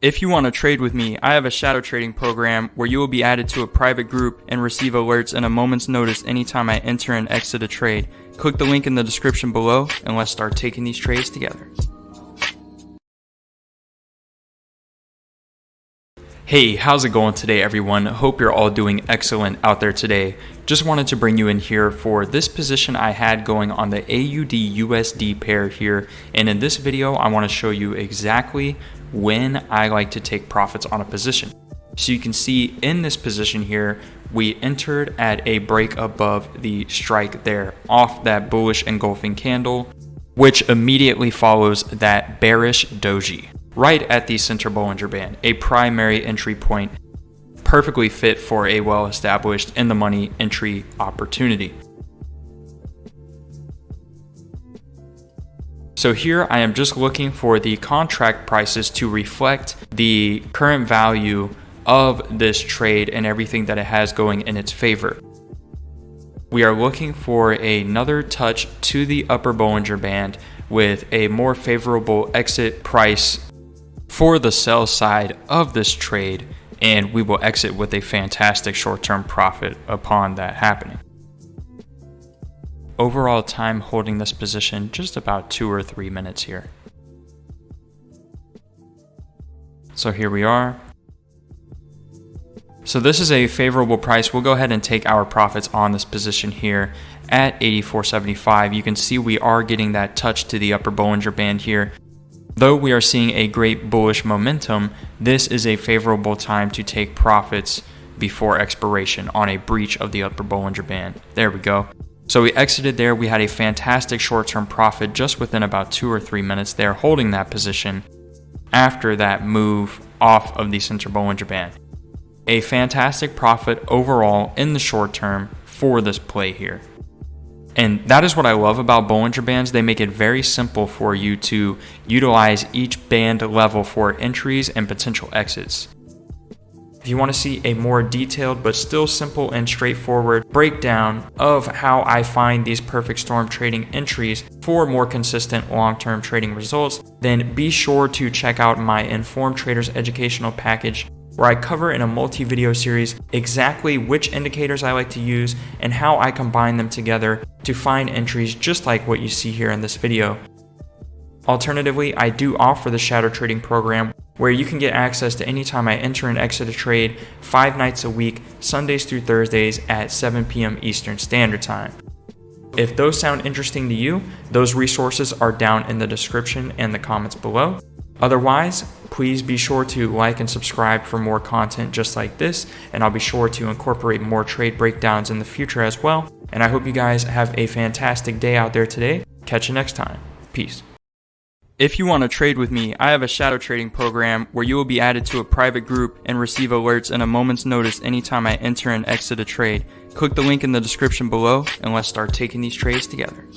If you want to trade with me, I have a shadow trading program where you will be added to a private group and receive alerts in a moment's notice anytime I enter and exit a trade. Click the link in the description below and let's start taking these trades together. Hey, how's it going today, everyone? Hope you're all doing excellent out there today. Just wanted to bring you in here for this position I had going on the AUD-USD pair here. And in this video, I want to show you exactly when I like to take profits on a position. So you can see in this position here, we entered at a break above the strike there off that bullish engulfing candle, which immediately follows that bearish doji right at the center Bollinger Band, a primary entry point, perfectly fit for a well-established in the money entry opportunity. So here I am just looking for the contract prices to reflect the current value of this trade and everything that it has going in its favor. We are looking for another touch to the upper Bollinger Band with a more favorable exit price for the sell side of this trade, and we will exit with a fantastic short-term profit upon that happening. Overall time holding this position, just about 2 or 3 minutes here. So here we are. So this is a favorable price. We'll go ahead and take our profits on this position here at 84.75. You can see we are getting that touch to the upper Bollinger Band here. Though we are seeing a great bullish momentum, this is a favorable time to take profits before expiration on a breach of the upper Bollinger Band. There we go. So we exited there. We had a fantastic short-term profit just within about 2 or 3 minutes there, holding that position after that move off of the center Bollinger Band. A fantastic profit overall in the short term for this play here. And that is what I love about Bollinger Bands. They make it very simple for you to utilize each band level for entries and potential exits. If you want to see a more detailed but still simple and straightforward breakdown of how I find these perfect storm trading entries for more consistent long-term trading results, then be sure to check out my Informed Traders educational package, where I cover in a multi-video series exactly which indicators I like to use and how I combine them together to find entries just like what you see here in this video. Alternatively, I do offer the shadow trading program, where you can get access to any time I enter and exit a trade 5 nights a week, Sundays through Thursdays at 7 p.m. Eastern Standard Time. If those sound interesting to you, those resources are down in the description and the comments below. Otherwise, please be sure to like and subscribe for more content just like this, and I'll be sure to incorporate more trade breakdowns in the future as well. And I hope you guys have a fantastic day out there today. Catch you next time. Peace. If you want to trade with me, I have a shadow trading program where you will be added to a private group and receive alerts in a moment's notice anytime I enter and exit a trade. Click the link in the description below and let's start taking these trades together.